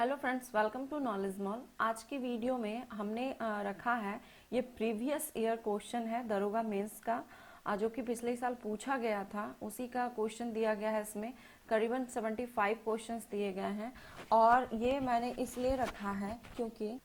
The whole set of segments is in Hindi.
Hello friends, welcome to Knowledge Mall. आज की वीडियो में हमने रखा है ये प्रीवियस ईयर क्वेश्चन है दरोगा मेंस का, जो कि पिछले साल पूछा गया था उसी का क्वेश्चन दिया गया है। इसमें करीबन 75 क्वेश्चंस दिए गए हैं और ये मैंने इसलिए रखा है क्योंकि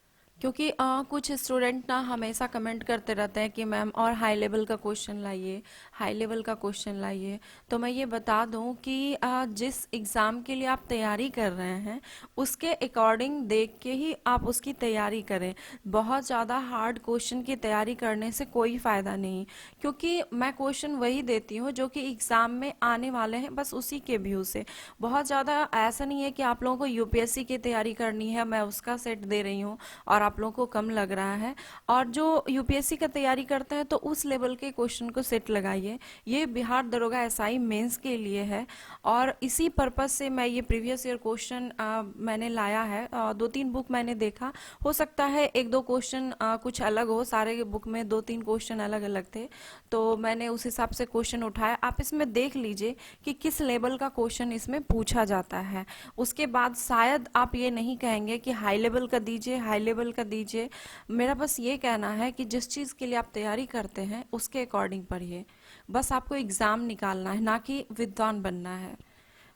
कुछ स्टूडेंट ना हमेशा कमेंट करते रहते हैं कि मैम और हाई लेवल का क्वेश्चन लाइए, हाई लेवल का क्वेश्चन लाइए। तो मैं ये बता दूं कि जिस एग्ज़ाम के लिए आप तैयारी कर रहे हैं उसके अकॉर्डिंग देख के ही आप उसकी तैयारी करें। बहुत ज़्यादा हार्ड क्वेश्चन की तैयारी करने से कोई फ़ायदा नहीं, क्योंकि मैं क्वेश्चन वही देती हूँ जो कि एग्ज़ाम में आने वाले हैं, बस उसी के व्यू से। बहुत ज़्यादा ऐसा नहीं है कि आप लोगों को यूपीएससी की तैयारी करनी है, मैं उसका सेट दे रही हूँ और आप लोगों को कम लग रहा है। और जो यूपीएससी का तैयारी करते हैं तो उस लेवल के क्वेश्चन को सेट लगाइए। ये बिहार दरोगा एसआई मेंस के लिए है और इसी पर्पज से मैं ये प्रीवियस ईयर क्वेश्चन मैंने लाया है। 2-3 बुक मैंने देखा, हो सकता है 1-2 क्वेश्चन कुछ अलग हो, सारे बुक में 2-3 क्वेश्चन अलग अलग थे, तो मैंने उस हिसाब से क्वेश्चन उठाया। आप इसमें देख लीजिए कि किस लेवल का क्वेश्चन इसमें पूछा जाता है। उसके बाद शायद आप ये नहीं कहेंगे कि हाई लेवल का दीजिए, हाई लेवल का दीजिए। मेरा बस ये कहना है कि जिस चीज़ के लिए आप तैयारी करते हैं उसके अकॉर्डिंग पढ़िए। बस आपको एग्ज़ाम निकालना है, ना कि विद्वान बनना है।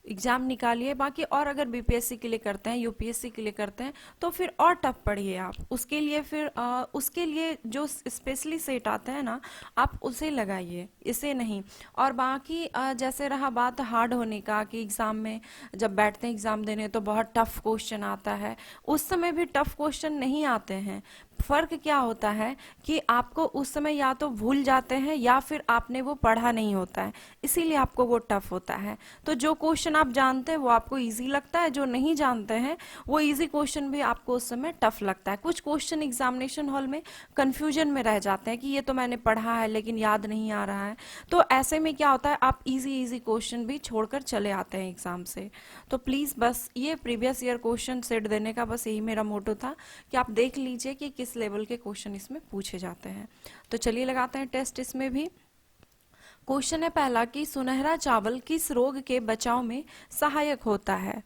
एग्जाम निकालिए। बाकी और अगर बीपीएससी के लिए करते हैं, यूपीएससी के लिए करते हैं, तो फिर और टफ पढ़िए आप उसके लिए। फिर उसके लिए जो स्पेशली सेट आता है ना, आप उसे लगाइए, इसे नहीं। और बाकी जैसे रहा बात हार्ड होने का कि एग्ज़ाम में जब बैठते हैं एग्ज़ाम देने तो बहुत टफ क्वेश्चन आता है, उस समय भी टफ क्वेश्चन नहीं आते हैं। फ़र्क क्या होता है कि आपको उस समय या तो भूल जाते हैं या फिर आपने वो पढ़ा नहीं होता है, इसीलिए आपको वो टफ होता है। तो जो क्वेश्चन आप जानते हैं वो आपको इजी लगता है, जो नहीं जानते हैं वो इजी क्वेश्चन भी आपको उस समय टफ लगता है। कुछ क्वेश्चन एग्जामिनेशन हॉल में कंफ्यूजन में रह जाते हैं कि ये तो मैंने पढ़ा है लेकिन याद नहीं आ रहा है। तो ऐसे में क्या होता है, आप इजी इजी क्वेश्चन भी छोड़कर चले आते हैं एग्जाम से। तो प्लीज़ बस ये प्रीवियस ईयर क्वेश्चन सेट देने का बस यही मेरा मोटो था कि आप देख लीजिए कि किस लेवल के क्वेश्चन इसमें पूछे जाते हैं। तो चलिए लगाते हैं टेस्ट इसमें भी। क्वेश्चन है पहला कि सुनहरा चावल किस रोग के बचाव में सहायक होता है।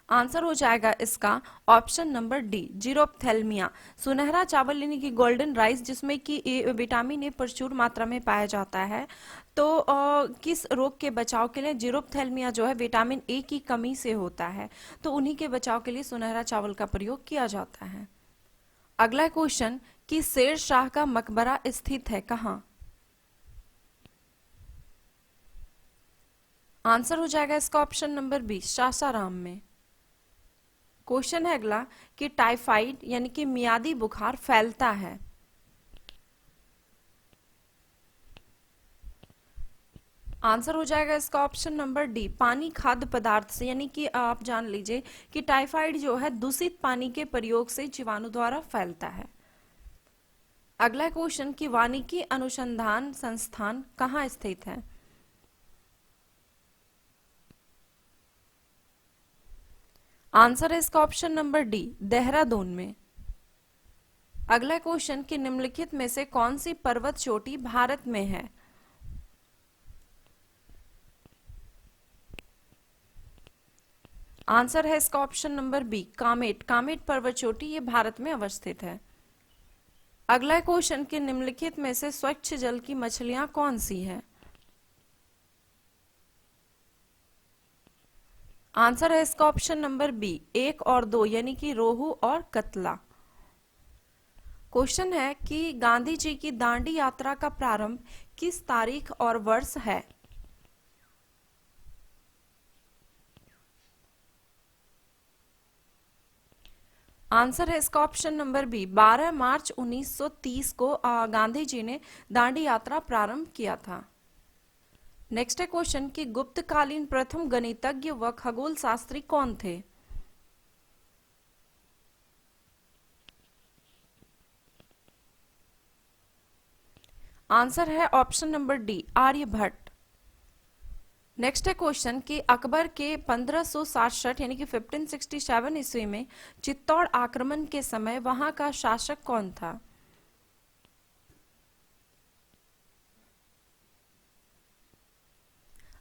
आंसर हो जाएगा इसका ऑप्शन नंबर डी, जीरोप्थेल्मिया। सुनहरा चावल यानी कि गोल्डन राइस, जिसमें कि विटामिन ए प्रचुर मात्रा में पाया जाता है, तो किस रोग के बचाव के लिए जीरोप्थेल्मिया जो है विटामिन ए की कमी से होता है, तो उन्हीं के बचाव के लिए सुनहरा चावल का प्रयोग किया जाता है। अगला क्वेश्चन कि शेर शाह का मकबरा स्थित है कहाँ। आंसर हो जाएगा इसका ऑप्शन नंबर बी, सासाराम में। क्वेश्चन है अगला कि टाइफाइड यानी कि मियादी बुखार फैलता है। आंसर हो जाएगा इसका ऑप्शन नंबर डी, पानी खाद्य पदार्थ से। यानी कि आप जान लीजिए कि टाइफाइड जो है दूषित पानी के प्रयोग से जीवाणु द्वारा फैलता है। अगला क्वेश्चन कि वानिकी अनुसंधान संस्थान कहाँ स्थित है। आंसर है इसका ऑप्शन नंबर डी, देहरादून में। अगला क्वेश्चन कि निम्नलिखित में से कौन सी पर्वत चोटी भारत में है। आंसर है इसका option number B, Kamet. Kamet पर्वत चोटी ये भारत में अवस्थित है। अगला क्वेश्चन कि निम्नलिखित में से स्वच्छ जल की मछलियां कौन सी हैं। आंसर है इसका ऑप्शन नंबर बी, 1 और 2 यानी कि रोहू और कतला। क्वेश्चन है कि गांधी जी की दांडी यात्रा का प्रारंभ किस तारीख और वर्ष है। आंसर है इसका ऑप्शन नंबर बी, 12 मार्च 1930 को गांधी जी ने दांडी यात्रा प्रारंभ किया था। नेक्स्ट है क्वेश्चन कि गुप्तकालीन प्रथम गणितज्ञ व खगोल शास्त्री कौन थे। आंसर है option number D, Aryabhata. Next है क्वेश्चन कि अकबर के 1567 यानी कि 1567 ईस्वी में चित्तौड़ आक्रमण के समय वहां का शासक कौन था।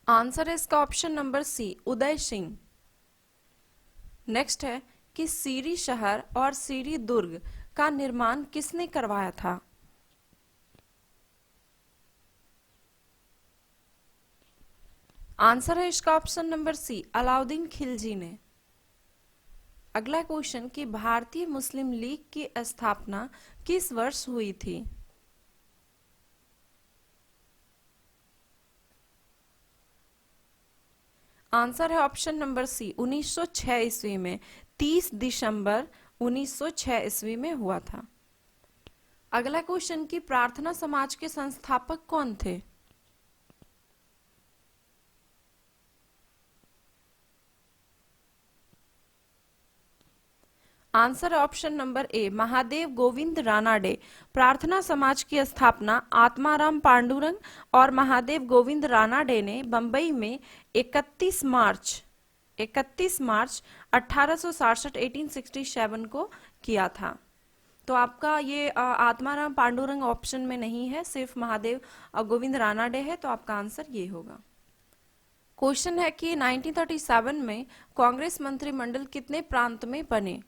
आंसर है इसका ऑप्शन नंबर सी, उदय सिंह। नेक्स्ट है कि सीरी शहर और सीरी दुर्ग का निर्माण किसने करवाया था? आंसर है इसका option number C, Alauddin Khilji ने। अगला क्वेश्चन कि भारतीय मुस्लिम लीग की स्थापना किस वर्ष हुई थी? आंसर है ऑप्शन नंबर सी, 1906 ईस्वी में। 30 दिसंबर 1906 ईस्वी में हुआ था। अगला क्वेश्चन कि प्रार्थना समाज के संस्थापक कौन थे? आंसर है option number A, Mahadev Govind Ranade. प्रार्थना समाज की स्थापना आत्माराम पांडुरंग और महादेव गोविंद रानाडे ने बंबई में 31 मार्च 1867 1867 को किया था। तो आपका ये आत्माराम पांडुरंग ऑप्शन में नहीं है, सिर्फ महादेव गोविंद रानाडे है, तो आपका आंसर ये होगा। क्वेश्चन है कि 1937 में कांग्रेस मंत्रिमंडल कितने प्रांत में बने?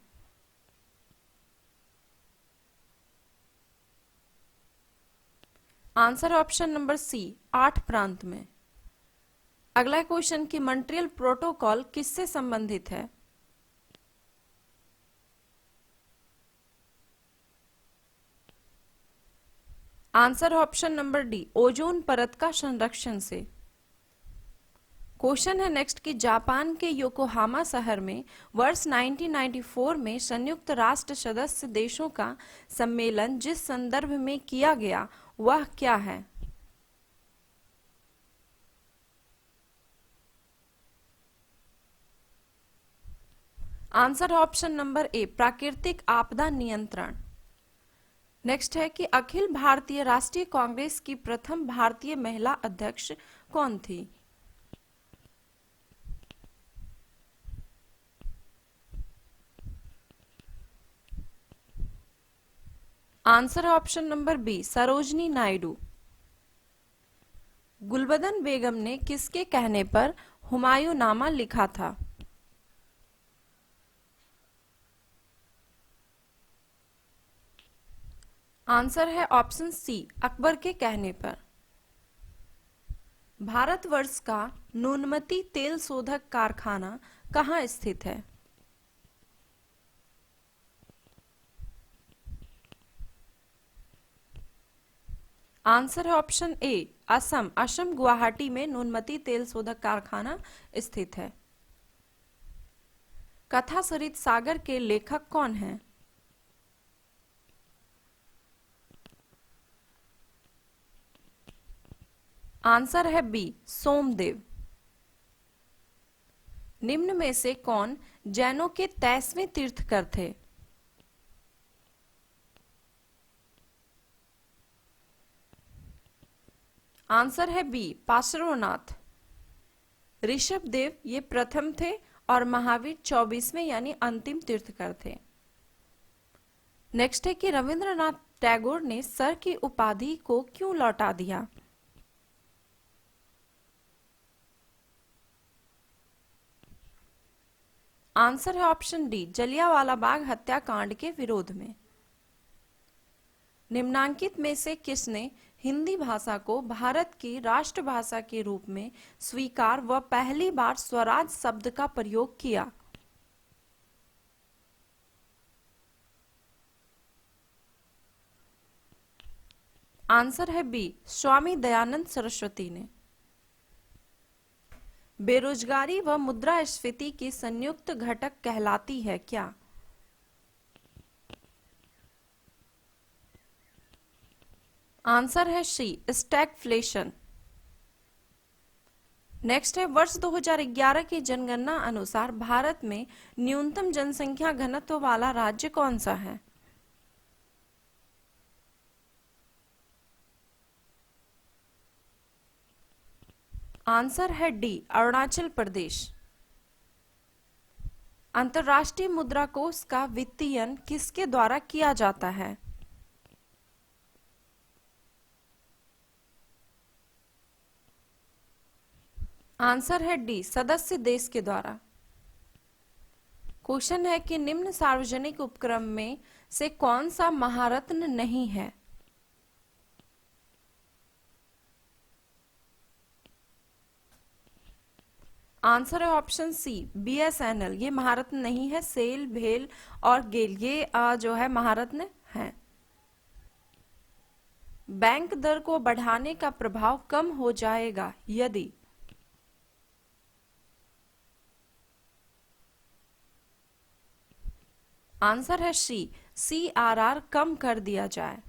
आंसर ऑप्शन नंबर सी, 8 प्रांत में। अगला क्वेश्चन कि मॉन्ट्रियल प्रोटोकॉल किससे संबंधित है? Answer option number D, ozone परत का संरक्षण से। क्वेश्चन है नेक्स्ट कि जापान के योकोहामा शहर में वर्ष 1994 में संयुक्त राष्ट्र सदस्य देशों का सम्मेलन जिस संदर्भ में किया गया वह क्या है? आंसर ऑप्शन नंबर ए, प्राकृतिक आपदा नियंत्रण। नेक्स्ट है कि अखिल भारतीय राष्ट्रीय कांग्रेस की प्रथम भारतीय महिला अध्यक्ष कौन थी? आंसर है option number B, Sarojini Naidu. Gulbadan Begum ने किसके कहने पर हुमायूंनामा लिखा था? आंसर है ऑप्शन सी, अकबर के कहने पर। भारतवर्ष का नूनमती तेल शोधक कारखाना कहाँ स्थित है? आंसर है ऑप्शन ए, असम गुवाहाटी में नूनमती तेल शोधक कारखाना स्थित है। कथा सरित सागर के लेखक कौन हैं? आंसर है बी, सोमदेव। निम्न में से कौन जैनों के 23वें तीर्थकर थे? आंसर है बी, पार्श्वनाथ। ऋषभदेव ये प्रथम थे और महावीर 24वें यानी अंतिम तीर्थकर थे। नेक्स्ट है कि रविंद्रनाथ टैगोर ने सर की उपाधि को क्यों लौटा दिया? आंसर है ऑप्शन डी, जलियांवाला बाग हत्याकांड के विरोध में। निम्नांकित में से किसने हिंदी भाषा को भारत की राष्ट्रभाषा के रूप में स्वीकार व पहली बार स्वराज शब्द का प्रयोग किया? आंसर है बी, स्वामी दयानंद सरस्वती ने। बेरोजगारी व मुद्रास्फीति की संयुक्त घटक कहलाती है क्या? आंसर है सी, स्टैगफ्लेशन। नेक्स्ट है वर्ष 2011 की जनगणना अनुसार भारत में न्यूनतम जनसंख्या घनत्व वाला राज्य कौन सा है? आंसर है डी, अरुणाचल प्रदेश। अंतर्राष्ट्रीय मुद्रा कोष का वित्तीयन किसके द्वारा किया जाता है? आंसर है डी, सदस्य देश के द्वारा। क्वेश्चन है कि निम्न सार्वजनिक उपक्रम में से कौन सा महारत्न नहीं है? आंसर है ऑप्शन सी, बीएसएनएल। ये महारत्न नहीं है। सेल, भेल और गेल ये जो है महारत्न है। बैंक दर को बढ़ाने का प्रभाव कम हो जाएगा यदि। आंसर है सी, सीआरआर कम कर दिया जाए।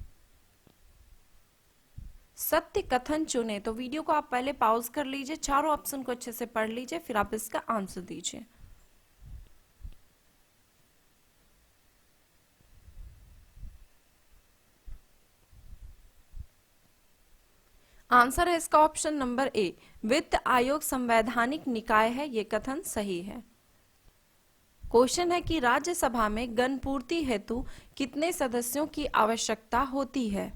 सत्य कथन चुने, तो वीडियो को आप पहले पॉज कर लीजिए, चारों ऑप्शन को अच्छे से पढ़ लीजिए, फिर आप इसका आंसर दीजिए। आंसर है इसका ऑप्शन नंबर ए, वित्त आयोग संवैधानिक निकाय है। यह कथन सही है। क्वेश्चन है कि राज्यसभा में गणपूर्ति हेतु कितने सदस्यों की आवश्यकता होती है?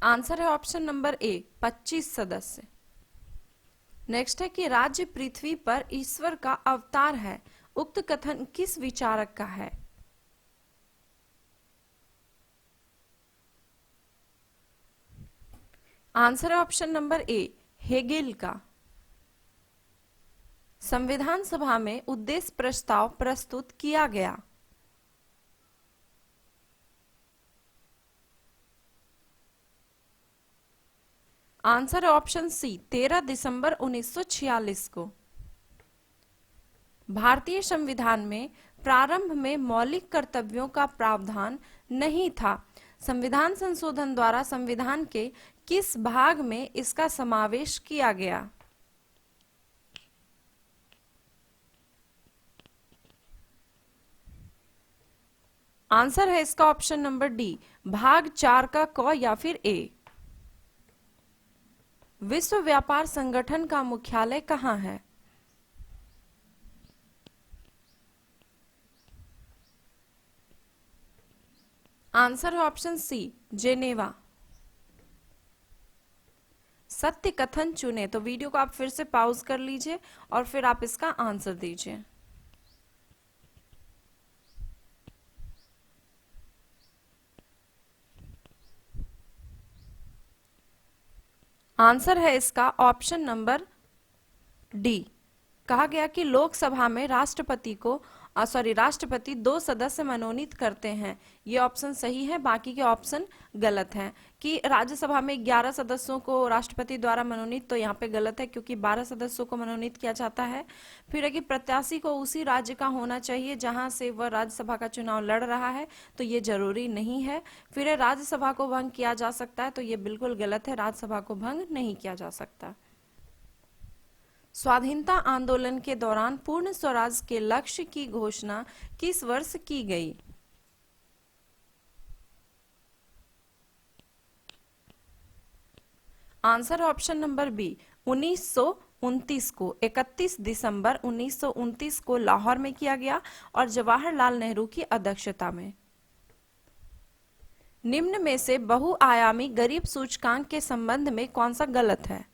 आंसर है ऑप्शन नंबर ए, 25 सदस्य। नेक्स्ट है कि राज्य पृथ्वी पर ईश्वर का अवतार है। उक्त कथन किस विचारक का है? आंसर है ऑप्शन नंबर ए, हेगेल का। संविधान सभा में उद्देश्य प्रस्ताव प्रस्तुत किया गया। आंसर है ऑप्शन सी, 13 दिसंबर 1946 को। भारतीय संविधान में प्रारंभ में मौलिक कर्तव्यों का प्रावधान नहीं था। संविधान संशोधन द्वारा संविधान के किस भाग में इसका समावेश किया गया? आंसर है इसका ऑप्शन नंबर डी, भाग 4 का क या फिर ए। विश्व व्यापार संगठन का मुख्यालय कहाँ है? आंसर है ऑप्शन सी, जेनेवा। सत्य कथन चुने, तो वीडियो को आप फिर से पॉज कर लीजिए और फिर आप इसका आंसर दीजिए। आंसर है इसका ऑप्शन नंबर डी। कहा गया कि लोकसभा में राष्ट्रपति 2 सदस्य मनोनीत करते हैं। ये ऑप्शन सही है, बाकी के ऑप्शन गलत हैं। कि राज्यसभा में 11 सदस्यों को राष्ट्रपति द्वारा मनोनीत, तो यहाँ पे गलत है क्योंकि 12 सदस्यों को मनोनीत किया जाता है। फिर है कि प्रत्याशी को उसी राज्य का होना चाहिए जहां से वह राज्यसभा का चुनाव लड़ रहा है, तो ये जरूरी नहीं है। फिर है राज्यसभा को भंग किया जा सकता है, तो ये बिल्कुल गलत है, राज्यसभा को भंग नहीं किया जा सकता। स्वाधीनता आंदोलन के दौरान पूर्ण स्वराज के लक्ष्य की घोषणा किस वर्ष की गई? आंसर ऑप्शन नंबर बी, 1929 को। 31 दिसंबर 1929 को लाहौर में किया गया और जवाहरलाल नेहरू की अध्यक्षता में। निम्न में से बहुआयामी गरीब सूचकांक के संबंध में कौन सा गलत है?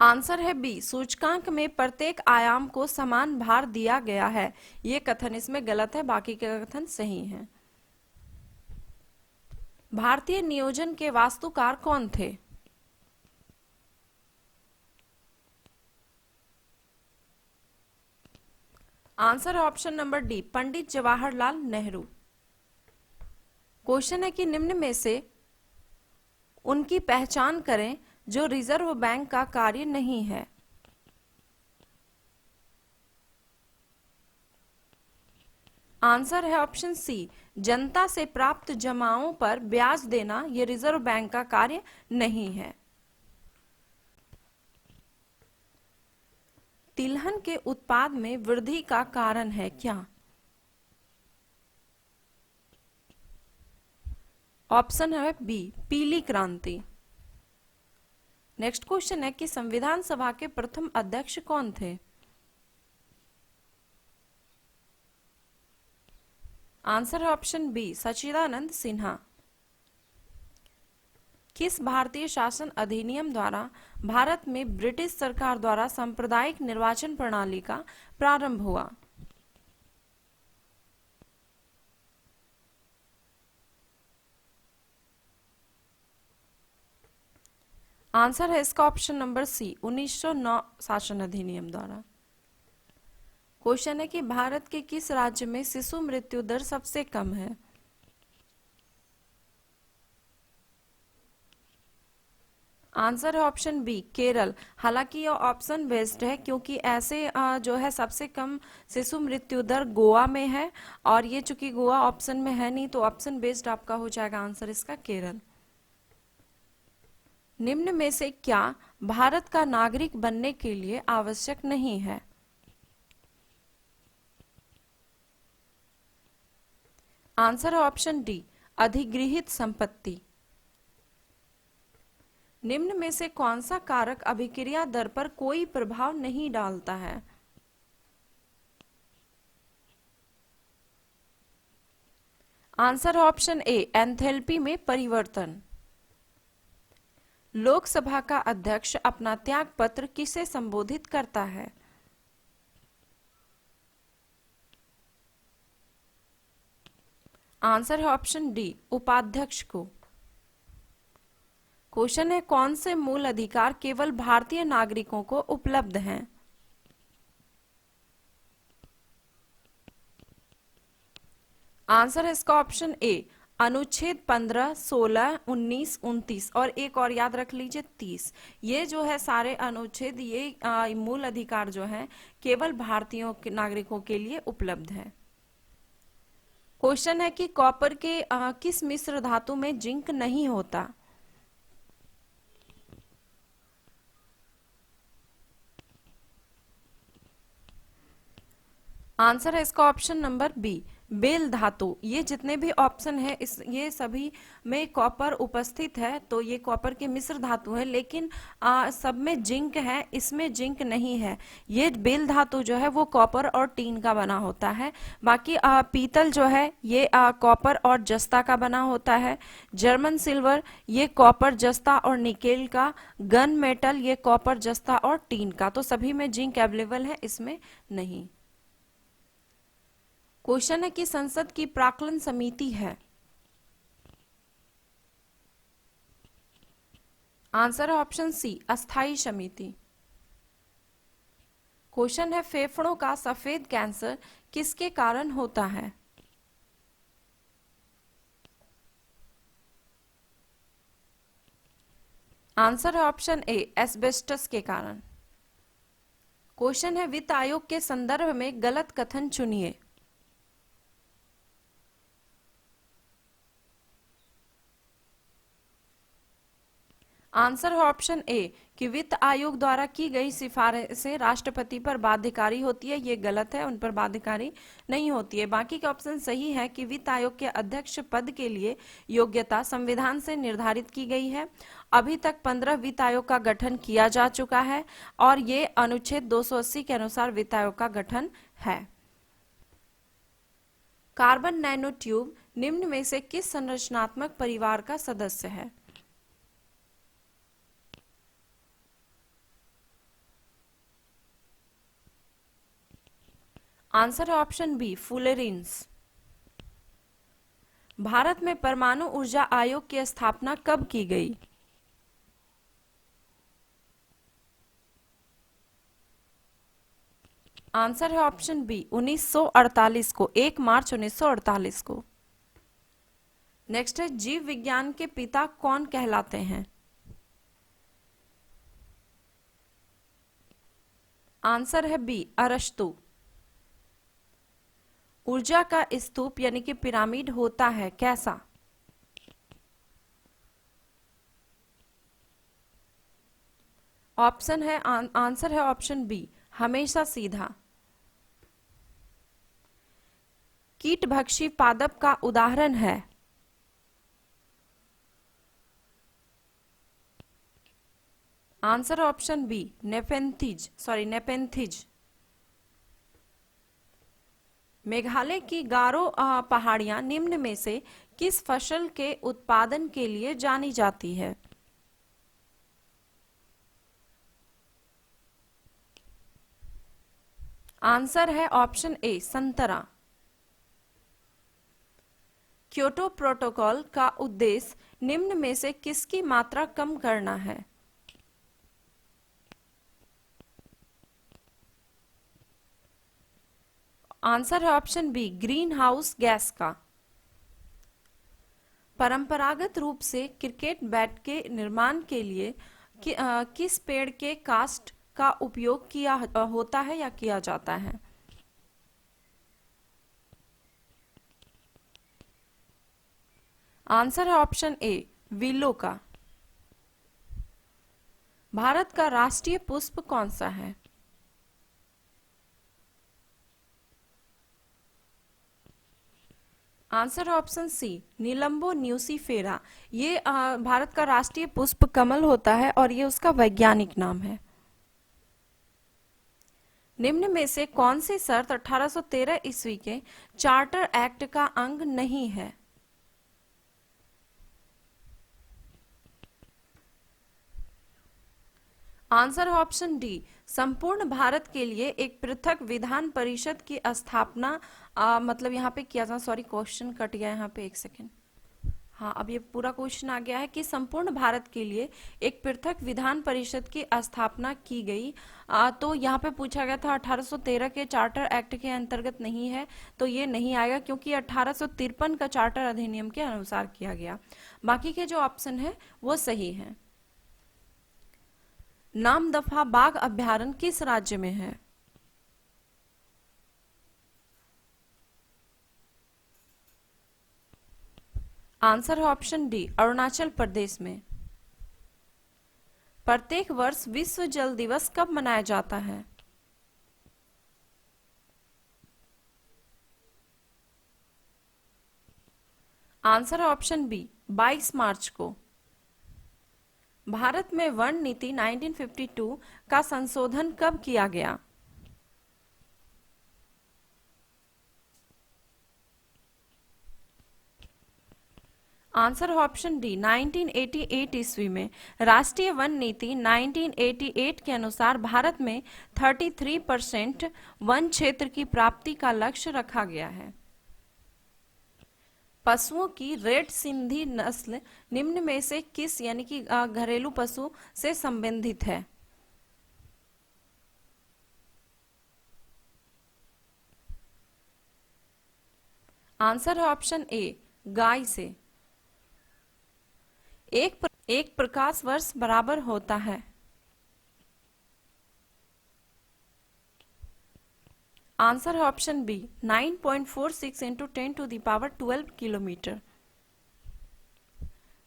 आंसर है बी, सूचकांक में प्रत्येक आयाम को समान भार दिया गया है। यह कथन इसमें गलत है, बाकी के कथन सही हैं। भारतीय नियोजन के वास्तुकार कौन थे? आंसर है option number D, Pandit Jawaharlal Nehru. Question है कि निम्न में से उनकी पहचान करें जो रिजर्व बैंक का कार्य नहीं है। आंसर है ऑप्शन सी, जनता से प्राप्त जमाओं पर ब्याज देना यह रिजर्व बैंक का कार्य नहीं है। तिलहन के उत्पाद में वृद्धि का कारण है क्या? ऑप्शन है बी, पीली क्रांति। नेक्स्ट क्वेश्चन है कि संविधान सभा के प्रथम अध्यक्ष कौन थे? आंसर है ऑप्शन बी सच्चिदानंद सिन्हा। किस भारतीय शासन अधिनियम द्वारा भारत में ब्रिटिश सरकार द्वारा सांप्रदायिक निर्वाचन प्रणाली का प्रारंभ हुआ? आंसर है इसका ऑप्शन नंबर सी 1909 शासन अधिनियम द्वारा। क्वेश्चन है कि भारत के किस राज्य में शिशु मृत्यु दर सबसे कम है? आंसर है ऑप्शन बी केरल। हालांकि यह ऑप्शन बेस्ड है क्योंकि ऐसे जो है सबसे कम शिशु मृत्यु दर गोवा में है, और ये चूंकि गोवा ऑप्शन में है नहीं तो ऑप्शन बेस्ड आपका हो जाएगा आंसर इसका केरल। निम्न में से क्या भारत का नागरिक बनने के लिए आवश्यक नहीं है? आंसर है ऑप्शन डी अधिगृहित संपत्ति। निम्न में से कौन सा कारक अभिक्रिया दर पर कोई प्रभाव नहीं डालता है? आंसर है ऑप्शन ए एंथैल्पी में परिवर्तन। लोकसभा का अध्यक्ष अपना त्याग पत्र किसे संबोधित करता है? आंसर है ऑप्शन डी उपाध्यक्ष को। क्वेश्चन है कौन से मूल अधिकार केवल भारतीय नागरिकों को उपलब्ध हैं? आंसर है इसका ऑप्शन ए अनुच्छेद 15, 16, 19, 29 और एक और याद रख लीजिए 30। ये जो है सारे अनुच्छेद ये मूल अधिकार जो है केवल भारतीय नागरिकों के लिए उपलब्ध है। क्वेश्चन है कि कॉपर के किस मिश्र धातु में जिंक नहीं होता? आंसर है इसका ऑप्शन नंबर बी बेल धातु। ये जितने भी ऑप्शन है ये सभी में कॉपर उपस्थित है, तो ये कॉपर के मिश्र धातु है, लेकिन सब में जिंक है, इसमें जिंक नहीं है। ये बेल धातु जो है वो कॉपर और टीन का बना होता है। बाकी पीतल जो है ये कॉपर और जस्ता का बना होता है। जर्मन सिल्वर ये कॉपर जस्ता और निकेल का। गन मेटल ये कॉपर जस्ता और टीन का। तो सभी में जिंक अवेलेबल है, इसमें नहीं। क्वेश्चन है कि संसद की प्राक्कलन समिति है? आंसर है ऑप्शन सी अस्थाई समिति। क्वेश्चन है फेफड़ों का सफेद कैंसर किसके कारण होता है? आंसर है ऑप्शन ए एस्बेस्टस के कारण। क्वेश्चन है वित्त आयोग के संदर्भ में गलत कथन चुनिए। आंसर है ऑप्शन ए कि वित्त आयोग द्वारा की गई सिफारिशें राष्ट्रपति पर बाध्यकारी होती है। ये गलत है, उन पर बाध्यकारी नहीं होती है। बाकी के ऑप्शन सही है कि वित्त आयोग के अध्यक्ष पद के लिए योग्यता संविधान से निर्धारित की गई है। अभी तक 15 वित्त आयोग का गठन किया जा चुका है और ये अनुच्छेद 280 के अनुसार वित्त आयोग का गठन है। कार्बन नैनो ट्यूब निम्न में से किस संरचनात्मक परिवार का सदस्य है? आंसर है ऑप्शन बी फुलेरिन्स। भारत में परमाणु ऊर्जा आयोग की स्थापना कब की गई? आंसर है ऑप्शन बी 1948 को, 1 मार्च 1948 को। नेक्स्ट है जीव विज्ञान के पिता कौन कहलाते हैं? आंसर है बी अरस्तु। ऊर्जा का स्तूप यानी कि पिरामिड होता है कैसा? ऑप्शन है आंसर है ऑप्शन बी हमेशा सीधा। कीटभक्षी पादप का उदाहरण है? Answer option B nepenthes. Meghalaya की गारो पहाड़ियां निम्न में से किस फसल के उत्पादन के लिए जानी जाती है? आंसर है ऑप्शन ए संतरा। क्योटो प्रोटोकॉल का उद्देश्य निम्न में से किसकी मात्रा कम करना है? आंसर है option B greenhouse gas का। परंपरागत रूप से क्रिकेट बैट के निर्माण के लिए किस पेड़ के कास्ट का उपयोग किया होता है या किया जाता है? आंसर है ऑप्शन ए विलो का। भारत का राष्ट्रीय पुष्प कौन सा है? आंसर है ऑप्शन सी नीलंबो न्यूसीफेरा। ये भारत का राष्ट्रीय पुष्प कमल होता है और ये उसका वैज्ञानिक नाम है। निम्न में से कौन सी शर्त 1813 ईस्वी के चार्टर एक्ट का अंग नहीं है? आंसर है ऑप्शन डी संपूर्ण भारत के लिए एक पृथक विधान परिषद की स्थापना मतलब यहाँ पे किया था। सॉरी क्वेश्चन कट गया यहाँ पे, एक सेकेंड। हाँ, अब ये पूरा क्वेश्चन आ गया है कि संपूर्ण भारत के लिए एक पृथक विधान परिषद की स्थापना की गई। तो यहाँ पे पूछा गया था 1813 के चार्टर एक्ट के अंतर्गत नहीं है, तो ये नहीं आएगा क्योंकि 1853 का चार्टर अधिनियम के अनुसार किया गया। बाकी के जो ऑप्शन है वो सही है। नामदफा बाघ अभयारण्य किस राज्य में है? आंसर है ऑप्शन डी अरुणाचल प्रदेश में। प्रत्येक वर्ष विश्व जल दिवस कब मनाया जाता है? आंसर है ऑप्शन बी 22 मार्च को। भारत में वन नीति 1952 का संशोधन कब किया गया? आंसर है ऑप्शन डी 1988 ईस्वी में। राष्ट्रीय वन नीति 1988 के अनुसार भारत में 33% वन क्षेत्र की प्राप्ति का लक्ष्य रखा गया है। पशुओं की रेड सिंधी नस्ल निम्न में से किस यानी कि घरेलू पशु से संबंधित है? आंसर है ऑप्शन ए गाय से। एक प्रकाश वर्ष बराबर होता है। आंसर है ऑप्शन बी 9.46 इंटू 10⁻12 किलोमीटर।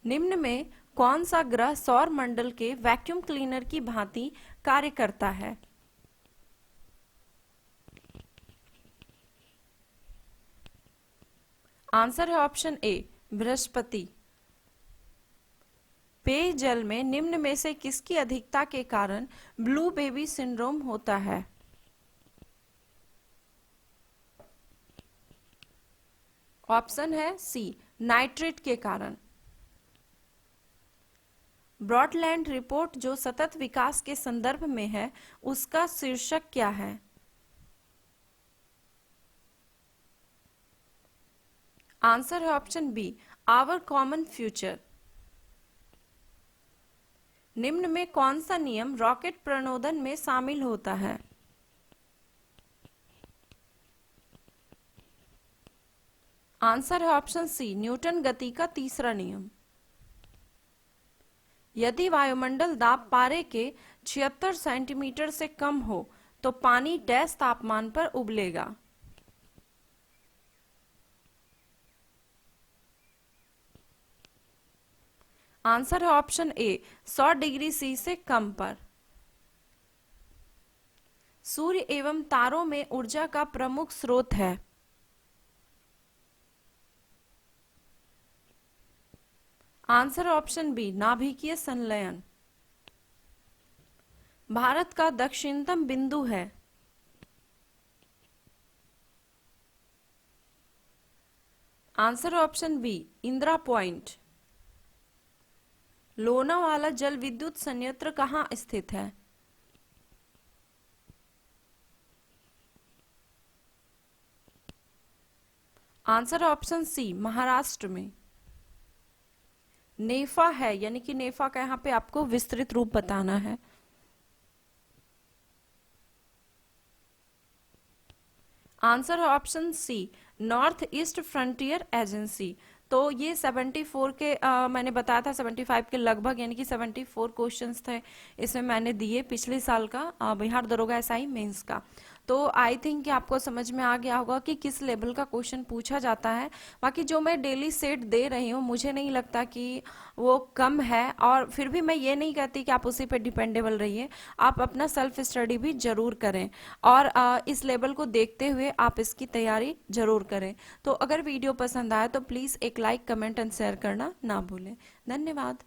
निम्न में कौन सा ग्रह सौर मंडल के वैक्यूम क्लीनर की भांति कार्य करता है? आंसर है ऑप्शन ए बृहस्पति। पेयजल में निम्न में से किसकी अधिकता के कारण ब्लू बेबी सिंड्रोम होता है? ऑप्शन है सी नाइट्रेट के कारण। ब्रॉडलैंड रिपोर्ट जो सतत विकास के संदर्भ में है उसका शीर्षक क्या है? आंसर है option B our common future. निम्न में कौन सा नियम रॉकेट प्रणोदन में शामिल होता है? आंसर है ऑप्शन सी न्यूटन गति का तीसरा नियम। यदि वायुमंडल दाब पारे के 76 सेंटीमीटर से कम हो तो पानी डैश तापमान पर उबलेगा? आंसर है ऑप्शन ए 100 डिग्री सी से कम पर। सूर्य एवं तारों में ऊर्जा का प्रमुख स्रोत है? आंसर ऑप्शन बी नाभिकीय संलयन। भारत का दक्षिणतम बिंदु है? Answer option B, Indira point. Lonavala जल विद्युत संयंत्र कहाँ स्थित है? आंसर ऑप्शन सी, महाराष्ट्र में। नेफा है, यानी कि नेफा का यहाँ पे आपको विस्तृत रूप बताना है। Answer option C, north east frontier agency. तो ये 74 के मैंने बताया था 75 के लगभग, यानी कि 74 क्वेश्चंस थे इसमें मैंने दिए पिछले साल का बिहार दरोगा एसआई मेंस का। तो आई थिंक कि आपको समझ में आ गया होगा कि किस लेवल का क्वेश्चन पूछा जाता है। बाकी जो मैं डेली सेट दे रही हूँ मुझे नहीं लगता कि वो कम है, और फिर भी मैं ये नहीं कहती कि आप उसी पे डिपेंडेबल रहिए, आप अपना सेल्फ स्टडी भी जरूर करें और इस लेवल को देखते हुए आप इसकी तैयारी जरूर करें। तो अगर वीडियो पसंद आए तो प्लीज़ एक लाइक, कमेंट एंड शेयर करना ना भूलें। धन्यवाद।